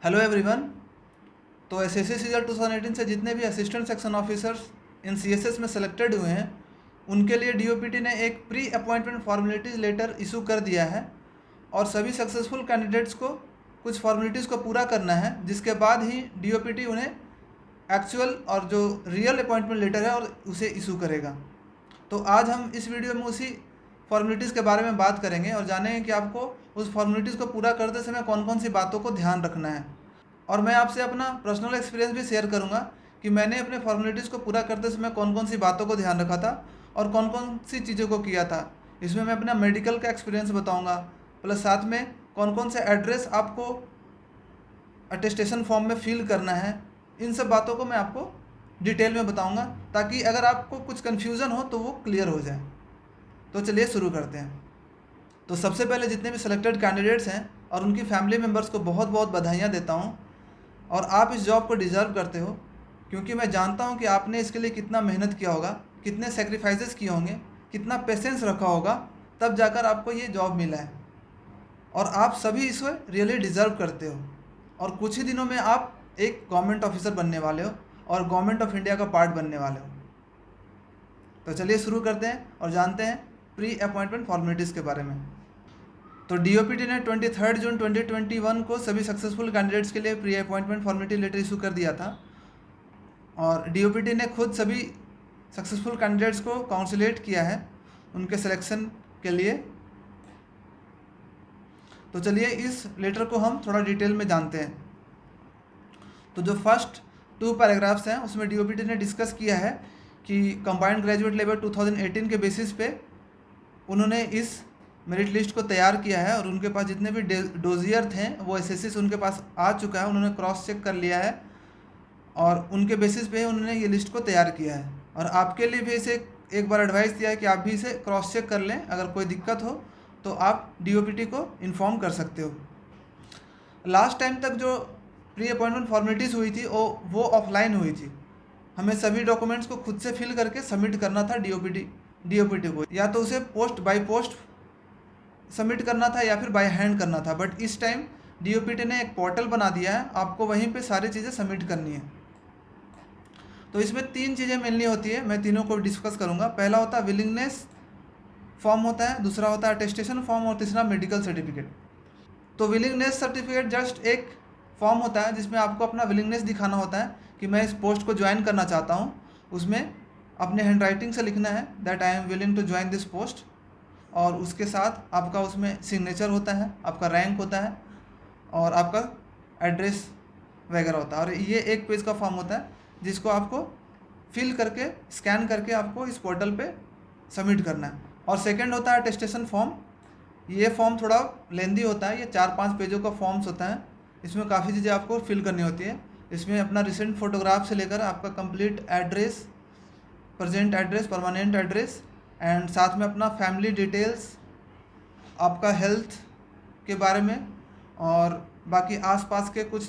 Hello everyone. तो SSC season 2018 से जितने भी assistant section officers in CSS में सेलेक्टेड हुए हैं उनके लिए डीओपीटी ने एक pre appointment formalities letter issue कर दिया है और सभी सक्सेसफुल कैंडिडेट्स को कुछ फॉर्मेलिटीज़ को पूरा करना है, जिसके बाद ही डीओपीटी उन्हें एक्चुअल और जो रियल अपॉइंटमेंट लेटर है और उसे इशू करेगा। तो आज हम इस वीडियो में उसी फॉर्मेलिटीज़ के बारे में बात करेंगे और जानेंगे कि आपको उस फॉर्मेलिटीज़ को पूरा करते समय कौन कौन सी बातों को ध्यान रखना है। और मैं आपसे अपना पर्सनल एक्सपीरियंस भी शेयर करूंगा कि मैंने अपने फॉर्मेलिटीज़ को पूरा करते समय कौन कौन सी बातों को ध्यान रखा था और कौन कौन सी चीज़ों को किया था। इसमें मैं अपना मेडिकल का एक्सपीरियंस बताऊंगा, प्लस साथ में कौन कौन से एड्रेस आपको अटेस्टेशन फॉर्म में फिल करना है। इन सब बातों को मैं आपको डिटेल में बताऊंगा ताकि अगर आपको कुछ कन्फ्यूज़न हो तो वो क्लियर हो जाए। तो चलिए शुरू करते हैं। तो सबसे पहले जितने भी सिलेक्टेड कैंडिडेट्स हैं और उनकी फैमिली मेम्बर्स को बहुत बहुत बधाइयाँ देता हूँ। और आप इस जॉब को डिज़र्व करते हो, क्योंकि मैं जानता हूँ कि आपने इसके लिए कितना मेहनत किया होगा, कितने सेक्रीफाइसेस किए होंगे, कितना पेशेंस रखा होगा, तब जाकर आपको ये जॉब मिला है। और आप सभी इसे रियली डिज़र्व करते हो और कुछ ही दिनों में आप एक गवर्नमेंट ऑफिसर बनने वाले हो और गवर्नमेंट ऑफ इंडिया का पार्ट बनने वाले हो। तो चलिए शुरू करते हैं और जानते हैं प्री अपॉइंटमेंट फॉर्मेलिटीज़ के बारे में। तो डीओपीटी ने 23 जून 2021 को सभी सक्सेसफुल कैंडिडेट्स के लिए pre appointment formality letter issue कर दिया था और डीओपीटी ने खुद सभी सक्सेसफुल कैंडिडेट्स को काउंसलेट किया है उनके सिलेक्शन के लिए। तो चलिए इस लेटर को हम थोड़ा डिटेल में जानते हैं। तो जो फर्स्ट 2 पैराग्राफ्स हैं उसमें डीओपीटी ने डिस्कस किया है कि कंबाइंड ग्रेजुएट लेवल 2018 के बेसिस पे उन्होंने इस मेरिट लिस्ट को तैयार किया है और उनके पास जितने भी डोजियर थे वो एसएससी से उनके पास आ चुका है, उन्होंने क्रॉस चेक कर लिया है और उनके बेसिस पे उन्होंने ये लिस्ट को तैयार किया है। और आपके लिए भी इसे एक बार एडवाइस दिया है कि आप भी इसे क्रॉस चेक कर लें, अगर कोई दिक्कत हो तो आप डीओपीटी को इन्फॉर्म कर सकते हो। लास्ट टाइम तक जो प्री अपॉइंटमेंट फॉर्मेलिटीज़ हुई थी वो ऑफलाइन हुई थी। हमें सभी डॉक्यूमेंट्स को खुद से फिल करके सबमिट करना था डीओपीटी को, या तो उसे पोस्ट बाय पोस्ट सबमिट करना था या फिर बाय हैंड करना था। बट इस टाइम डीओपीटी ने एक पोर्टल बना दिया है, आपको वहीं पे सारी चीज़ें सबमिट करनी है। तो इसमें 3 चीज़ें मिलनी होती है, मैं तीनों को डिस्कस करूँगा। पहला होता है विलिंगनेस फॉर्म होता है, दूसरा होता है अटेस्टेशन फॉर्म और तीसरा मेडिकल सर्टिफिकेट। तो विलिंगनेस सर्टिफिकेट जस्ट एक फॉर्म होता है जिसमें आपको अपना विलिंगनेस दिखाना होता है कि मैं इस पोस्ट को ज्वाइन करना चाहता हूँ। उसमें अपने हैंड राइटिंग से लिखना है that I am willing to join this post, और उसके साथ आपका उसमें सिग्नेचर होता है, आपका रैंक होता है और आपका एड्रेस वगैरह होता है। और ये एक पेज का फॉर्म होता है जिसको आपको फिल करके स्कैन करके आपको इस पोर्टल पे सबमिट करना है। और सेकंड होता है अटेस्टेशन फॉर्म। ये फॉर्म थोड़ा लेंदी होता है, ये 4-5 पेजों का फॉर्म्स होता है। इसमें काफ़ी चीज़ें आपको फिल करनी होती है। इसमें अपना रिसेंट फोटोग्राफ से लेकर आपका complete address, present address, permanent address and साथ में अपना फैमिली डिटेल्स, आपका हेल्थ के बारे में और बाकी आसपास के कुछ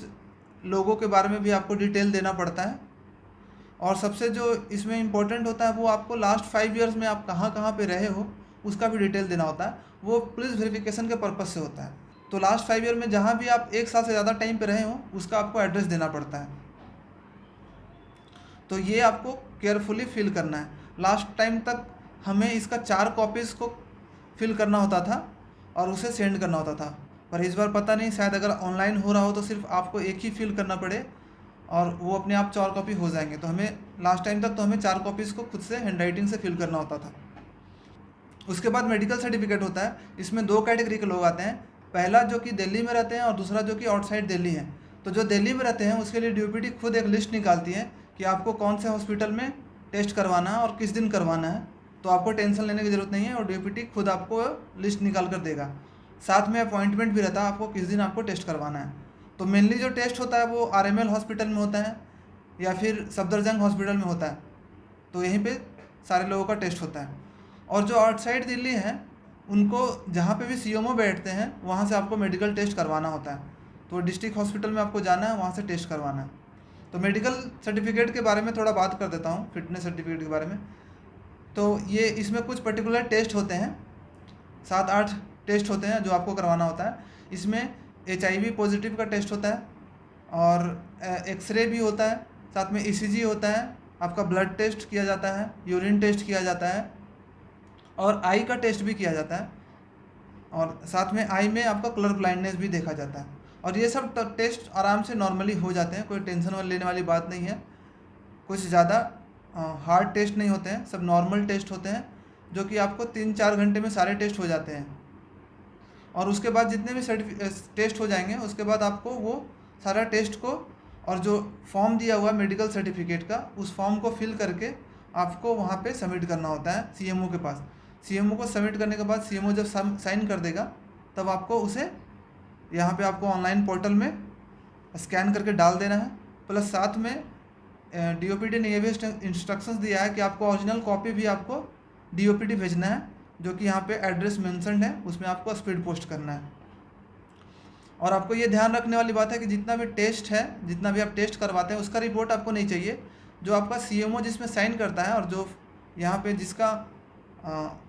लोगों के बारे में भी आपको डिटेल देना पड़ता है। और सबसे जो इसमें इम्पोर्टेंट होता है वो आपको लास्ट 5 ईयर्स में आप कहाँ कहाँ पे रहे हो उसका भी डिटेल देना होता है। वो पुलिस वेरिफिकेशन के पर्पज़ से होता है। तो लास्ट 5 ईयर में जहाँ भी आप 1 साल से ज़्यादा टाइम पे रहे हो उसका आपको एड्रेस देना पड़ता है। तो ये आपको केयरफुली फिल करना है। लास्ट टाइम तक हमें इसका 4 कॉपीज़ को फिल करना होता था और उसे सेंड करना होता था, पर इस बार पता नहीं, शायद अगर ऑनलाइन हो रहा हो तो सिर्फ आपको एक ही फिल करना पड़े और वो अपने आप 4 कॉपी हो जाएंगे। तो हमें लास्ट टाइम तक तो हमें 4 कॉपीज़ को खुद से हैंड राइटिंग से फिल करना होता था। उसके बाद मेडिकल सर्टिफिकेट होता है। इसमें 2 कैटेगरी के लोग आते हैं, पहला जो कि दिल्ली में रहते हैं और दूसरा जो कि आउटसाइड दिल्ली है। तो जो दिल्ली में रहते हैं उसके लिए डीओपीटी खुद एक लिस्ट निकालती है कि आपको कौन से हॉस्पिटल में टेस्ट करवाना है और किस दिन करवाना है। तो आपको टेंशन लेने की ज़रूरत नहीं है और डीओपीटी खुद आपको लिस्ट निकाल कर देगा। साथ में अपॉइंटमेंट भी रहता है आपको किस दिन आपको टेस्ट करवाना है। तो मेनली जो टेस्ट होता है वो आरएमएल हॉस्पिटल में होता है या फिर सफदरजंग हॉस्पिटल में होता है। तो यहीं पे सारे लोगों का टेस्ट होता है। और जो आउटसाइड दिल्ली है उनको जहाँ पे भी सीएमओ बैठते हैं वहाँ से आपको मेडिकल टेस्ट करवाना होता है। तो डिस्ट्रिक्ट हॉस्पिटल में आपको जाना है, वहाँ से टेस्ट करवाना है। तो मेडिकल सर्टिफिकेट के बारे में थोड़ा बात कर देता हूँ, फिटनेस सर्टिफिकेट के बारे में। तो ये इसमें कुछ पर्टिकुलर टेस्ट होते हैं, 7-8 टेस्ट होते हैं जो आपको करवाना होता है। इसमें HIV पॉजिटिव का टेस्ट होता है, और एक्सरे भी होता है, साथ में ईसीजी होता है, आपका ब्लड टेस्ट किया जाता है, यूरिन टेस्ट किया जाता है और आई का टेस्ट भी किया जाता है, और साथ में आई में आपका कलर ब्लाइंडनेस भी देखा जाता है। और ये सब टेस्ट आराम से नॉर्मली हो जाते हैं, कोई टेंशन लेने वाली बात नहीं है। कुछ ज़्यादा हार्ड टेस्ट नहीं होते हैं, सब नॉर्मल टेस्ट होते हैं जो कि आपको 3-4 घंटे में सारे टेस्ट हो जाते हैं। और उसके बाद जितने भी टेस्ट हो जाएंगे उसके बाद आपको वो सारा टेस्ट को और जो फॉर्म दिया हुआ मेडिकल सर्टिफिकेट का, उस फॉर्म को फिल करके आपको वहाँ पे सबमिट करना होता है सीएमओ के पास। सीएमओ को सबमिट करने के बाद सीएमओ जब साइन कर देगा तब आपको उसे यहाँ पे आपको ऑनलाइन पोर्टल में स्कैन करके डाल देना है। प्लस साथ में डीओपीटी ने ये भी इंस्ट्रक्शंस दिया है कि आपको ओरिजिनल कॉपी भी आपको डीओपीटी भेजना है, जो कि यहाँ पे एड्रेस मेंशन्ड है, उसमें आपको स्पीड पोस्ट करना है। और आपको ये ध्यान रखने वाली बात है कि जितना भी टेस्ट है, जितना भी आप टेस्ट करवाते हैं उसका रिपोर्ट आपको नहीं चाहिए। जो आपका सीएमओ जिसमें साइन करता है और जो यहाँ पे जिसका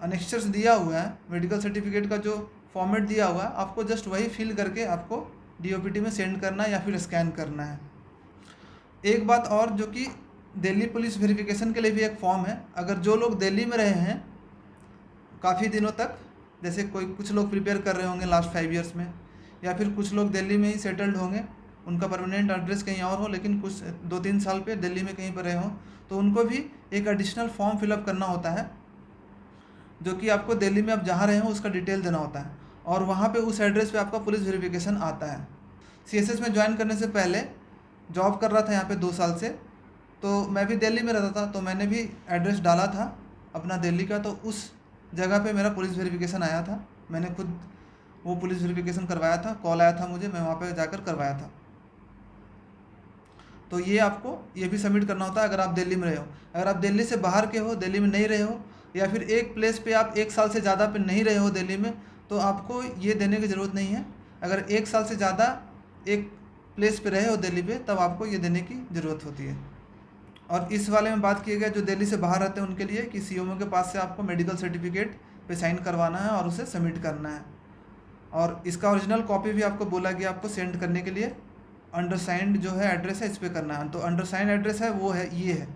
अनेक्स्चर्स दिया हुआ है, मेडिकल सर्टिफिकेट का जो फॉर्मेट दिया हुआ है, आपको जस्ट वही फिल करके आपको डीओपीटी में सेंड करना है या फिर स्कैन करना है। एक बात और, जो कि दिल्ली पुलिस वेरिफिकेशन के लिए भी एक फॉर्म है। अगर जो लोग दिल्ली में रहे हैं काफ़ी दिनों तक, जैसे कुछ लोग प्रिपेयर कर रहे होंगे लास्ट 5 ईयर्स में, या फिर कुछ लोग दिल्ली में ही सेटल्ड होंगे, उनका परमानेंट एड्रेस कहीं और हो लेकिन कुछ 2-3 साल पे दिल्ली में कहीं पर रहे हों, तो उनको भी एक एडिशनल फॉर्म फिलअप करना होता है, जो कि आपको दिल्ली में आप जहाँ रहे हो उसका डिटेल देना होता है। और वहाँ पे उस एड्रेस पे आपका पुलिस वेरिफिकेशन आता है। सीएसएस में ज्वाइन करने से पहले जॉब कर रहा था यहाँ पे 2 साल से, तो मैं भी दिल्ली में रहता था, तो मैंने भी एड्रेस डाला था अपना दिल्ली का, तो उस जगह पे मेरा पुलिस वेरिफिकेशन आया था। मैंने खुद वो पुलिस वेरिफिकेशन करवाया था, कॉल आया था मुझे, मैं वहाँ पे जाकर करवाया था। तो ये आपको ये भी सबमिट करना होता है अगर आप दिल्ली में रहे हो। अगर आप दिल्ली से बाहर के हो, दिल्ली में नहीं रहे हो, या फिर एक प्लेस पे आप 1 साल से ज़्यादा पे नहीं रहे हो दिल्ली में, तो आपको ये देने की ज़रूरत नहीं है। अगर 1 साल से ज़्यादा एक प्लेस पे रहे हो दिल्ली पे, तब आपको ये देने की ज़रूरत होती है। और इस वाले में बात की गई जो दिल्ली से बाहर रहते हैं उनके लिए, कि सीएमओ के पास से आपको मेडिकल सर्टिफिकेट पे साइन करवाना है और उसे सबमिट करना है। और इसका ओरिजिनल कॉपी भी आपको बोला गया आपको सेंड करने के लिए। अंडरसाइंड जो है एड्रेस है, इस पर करना है। तो अंडरसाइंड एड्रेस है वो है, ये है,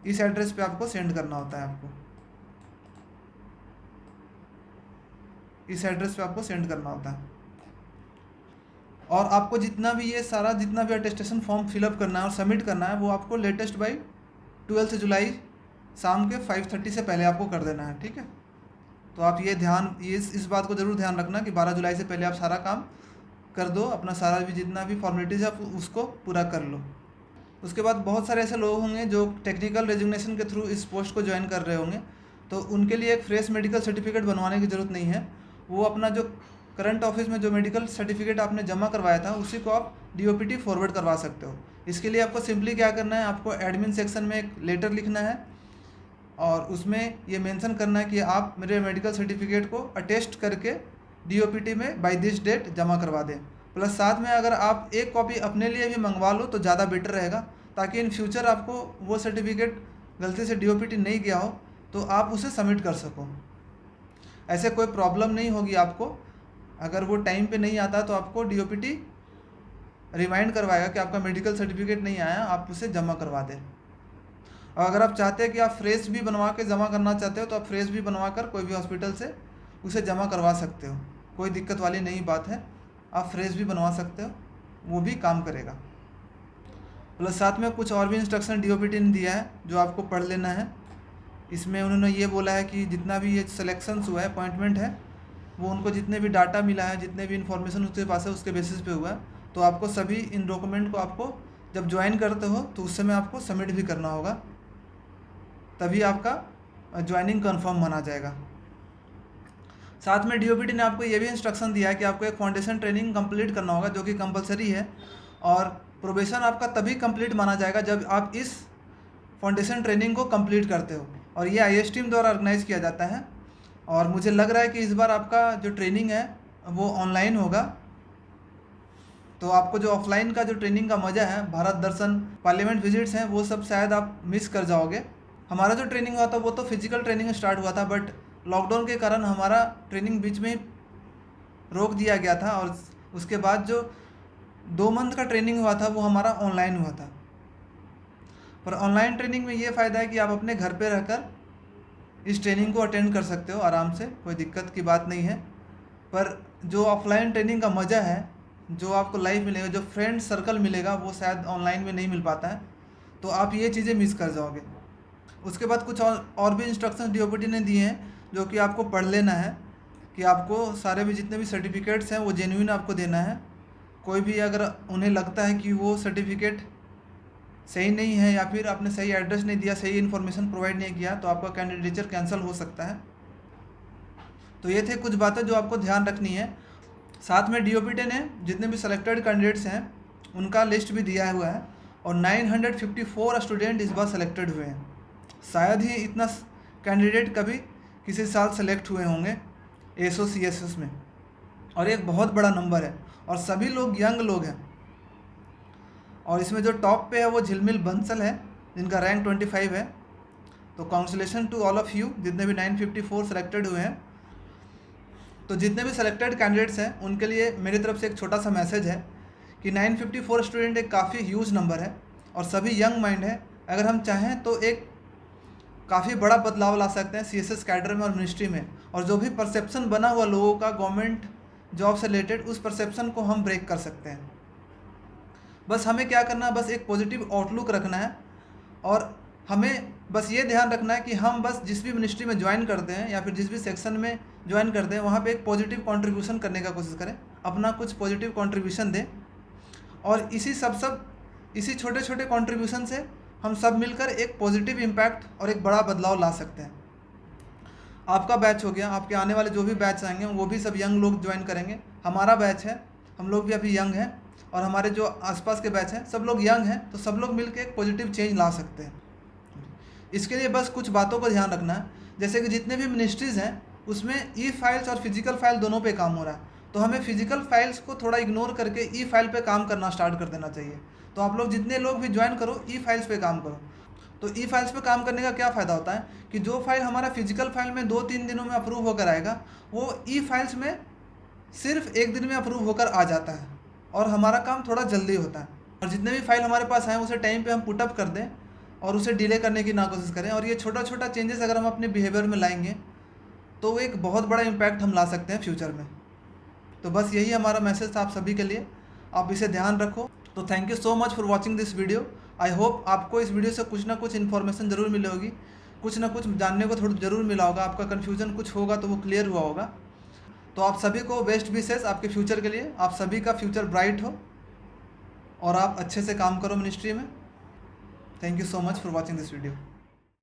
इस एड्रेस पे आपको सेंड करना होता है। आपको इस एड्रेस पे आपको सेंड करना होता है। और आपको जितना भी अटेस्टेशन फॉर्म फिलअप करना है और सबमिट करना है, वो आपको लेटेस्ट बाई 12 जुलाई शाम के 5:30 से पहले आपको कर देना है, ठीक है। तो आप ये इस बात को ज़रूर ध्यान रखना कि 12 जुलाई से पहले आप सारा काम कर दो, अपना सारा भी जितना भी फॉर्मेलिटीज़ है आप उसको पूरा कर लो। उसके बाद बहुत सारे ऐसे लोग होंगे जो टेक्निकल रेजिग्नेशन के थ्रू इस पोस्ट को ज्वाइन कर रहे होंगे, तो उनके लिए एक फ्रेश मेडिकल सर्टिफिकेट बनवाने की ज़रूरत नहीं है। वो अपना जो करंट ऑफिस में जो मेडिकल सर्टिफिकेट आपने जमा करवाया था उसी को आप डीओपीटी फॉरवर्ड करवा सकते हो। इसके लिए आपको सिंपली क्या करना है, आपको एडमिन सेक्शन में एक लेटर लिखना है और उसमें ये मेंशन करना है कि आप मेरे मेडिकल सर्टिफिकेट को अटेस्ट करके डीओपीटी में बाय दिस डेट जमा करवा दें। प्लस साथ में अगर आप एक कॉपी अपने लिए भी मंगवा लो तो ज़्यादा बेटर रहेगा, ताकि इन फ्यूचर आपको वो सर्टिफिकेट गलती से डीओपीटी नहीं गया हो तो आप उसे सबमिट कर सको। ऐसे कोई प्रॉब्लम नहीं होगी आपको। अगर वो टाइम पे नहीं आता तो आपको डीओपीटी रिमाइंड करवाएगा कि आपका मेडिकल सर्टिफिकेट नहीं आया, आप उसे जमा करवा दें। और अगर आप चाहते हैं कि आप फ्रेश भी बनवा के जमा करना चाहते हो तो आप फ्रेश भी बनवा कर कोई भी हॉस्पिटल से उसे जमा करवा सकते हो, कोई दिक्कत वाली नहीं बात है। आप फ्रेश भी बनवा सकते हो, वो भी काम करेगा। प्लस साथ में कुछ और भी इंस्ट्रक्शन डीओपीटी ने दिया है जो आपको पढ़ लेना है। इसमें उन्होंने ये बोला है कि जितना भी ये सिलेक्शंस हुआ है, अपॉइंटमेंट है, वो उनको जितने भी डाटा मिला है, जितने भी इन्फॉर्मेशन उसके पास है, उसके बेसिस पे हुआ है। तो आपको सभी इन डॉक्यूमेंट को आपको जब ज्वाइन करते हो तो उस समय आपको सबमिट भी करना होगा, तभी आपका ज्वाइनिंग कंफर्म माना जाएगा। साथ में डीओपीटी ने आपको ये भी इंस्ट्रक्शन दिया है कि आपको एक फाउंडेशन ट्रेनिंग कंप्लीट करना होगा, जो कि कंपलसरी है। और प्रोबेशन आपका तभी कंप्लीट माना जाएगा जब आप इस फाउंडेशन ट्रेनिंग को कंप्लीट करते हो, और ये आईएएस टीम द्वारा ऑर्गेनाइज किया जाता है। और मुझे लग रहा है कि इस बार आपका जो ट्रेनिंग है वो ऑनलाइन होगा, तो आपको जो ऑफलाइन का जो ट्रेनिंग का मज़ा है, भारत दर्शन, पार्लियामेंट विजिट्स हैं, वो सब शायद आप मिस कर जाओगे। हमारा जो ट्रेनिंग हुआ था वो तो फिजिकल ट्रेनिंग स्टार्ट हुआ था, बट लॉकडाउन के कारण हमारा ट्रेनिंग बीच में रोक दिया गया था। और उसके बाद जो 2 मंथ का ट्रेनिंग हुआ था वो हमारा ऑनलाइन हुआ था। पर ऑनलाइन ट्रेनिंग में ये फ़ायदा है कि आप अपने घर पे रहकर इस ट्रेनिंग को अटेंड कर सकते हो आराम से, कोई दिक्कत की बात नहीं है। पर जो ऑफलाइन ट्रेनिंग का मज़ा है, जो आपको लाइव मिलेगा, जो फ्रेंड सर्कल मिलेगा, वो शायद ऑनलाइन में नहीं मिल पाता है। तो आप ये चीज़ें मिस कर जाओगे। उसके बाद कुछ और भी इंस्ट्रक्शंस डीओपीटी ने दिए हैं जो कि आपको पढ़ लेना है, कि आपको सारे भी जितने भी सर्टिफिकेट्स हैं वो जेन्युइन आपको देना है। कोई भी अगर उन्हें लगता है कि वो सर्टिफिकेट सही नहीं है या फिर आपने सही एड्रेस नहीं दिया, सही इन्फॉर्मेशन प्रोवाइड नहीं किया, तो आपका कैंडिडेचर कैंसिल हो सकता है। तो ये थे कुछ बातें जो आपको ध्यान रखनी है। साथ में डीओपीटी ने जितने भी सेलेक्टेड कैंडिडेट्स हैं उनका लिस्ट भी दिया हुआ है, और 954 स्टूडेंट इस बार सेलेक्टेड हुए हैं। शायद ही इतना कैंडिडेट कभी किसी साल सेलेक्ट हुए होंगे एसओ सीएसएस में, और एक बहुत बड़ा नंबर है, और सभी लोग यंग लोग हैं। और इसमें जो टॉप पे है वो झिलमिल बंसल है जिनका रैंक 25 है। तो congratulation to all of you जितने भी 954 सेलेक्टेड हुए हैं। तो जितने भी सेलेक्टेड कैंडिडेट्स हैं उनके लिए मेरी तरफ से एक छोटा सा मैसेज है कि 954 स्टूडेंट एक काफ़ी ह्यूज नंबर है और सभी यंग माइंड है। अगर हम चाहें तो एक काफ़ी बड़ा बदलाव ला सकते हैं सीएसएस कैडर में और मिनिस्ट्री में, और जो भी परसेप्शन बना हुआ लोगों का गवर्नमेंट जॉब से रिलेटेड, उस परसेप्शन को हम ब्रेक कर सकते हैं। बस हमें क्या करना है, बस एक पॉजिटिव आउटलुक रखना है, और हमें बस ये ध्यान रखना है कि हम बस जिस भी मिनिस्ट्री में ज्वाइन करते हैं या फिर जिस भी सेक्शन में ज्वाइन करते हैं वहाँ पे एक पॉजिटिव कंट्रीब्यूशन करने का कोशिश करें, अपना कुछ पॉजिटिव कंट्रीब्यूशन दें, और इसी छोटे छोटे कंट्रीब्यूशन से हम सब मिलकर एक पॉजिटिव इम्पैक्ट और एक बड़ा बदलाव ला सकते हैं। आपका बैच हो गया, आपके आने वाले जो भी बैच आएंगे वो भी सब यंग लोग ज्वाइन करेंगे। हमारा बैच है, हम लोग भी अभी यंग हैं, और हमारे जो आसपास के बैच हैं सब लोग यंग हैं, तो सब लोग मिलकर एक पॉजिटिव चेंज ला सकते हैं। इसके लिए बस कुछ बातों को ध्यान रखना है, जैसे कि जितने भी मिनिस्ट्रीज़ हैं उसमें ई फाइल्स और फिजिकल फाइल दोनों पे काम हो रहा है, तो हमें फिजिकल फाइल्स को थोड़ा इग्नोर करके ई फाइल पे काम करना स्टार्ट कर देना चाहिए। तो आप लोग जितने लोग भी ज्वाइन करो, ई फाइल्स पे काम करो। तो ई फाइल्स पे काम करने का क्या फ़ायदा होता है कि जो फाइल हमारा फिजिकल फाइल में 2-3 दिनों में अप्रूव होकर आएगा, वो ई फाइल्स में सिर्फ 1 दिन में अप्रूव होकर आ जाता है, और हमारा काम थोड़ा जल्दी होता है। और जितने भी फाइल हमारे पास आए उसे टाइम पे हम पुटअप कर दें और उसे डिले करने की ना कोशिश करें। और ये छोटा छोटा चेंजेस अगर हम अपने बिहेवियर में लाएंगे तो एक बहुत बड़ा इम्पैक्ट हम ला सकते हैं फ्यूचर में। तो बस यही हमारा मैसेज था आप सभी के लिए, आप इसे ध्यान रखो। तो thank you so much for watching this video. I hope आपको इस वीडियो से कुछ ना कुछ इन्फॉर्मेशन ज़रूर मिली होगी, कुछ ना कुछ जानने को थोड़ा ज़रूर मिला होगा, आपका कन्फ्यूजन कुछ होगा तो वो क्लियर हुआ होगा। तो आप सभी को बेस्ट विशेस आपके फ्यूचर के लिए, आप सभी का फ्यूचर ब्राइट हो और आप अच्छे से काम करो मिनिस्ट्री में। Thank you so much for watching this video.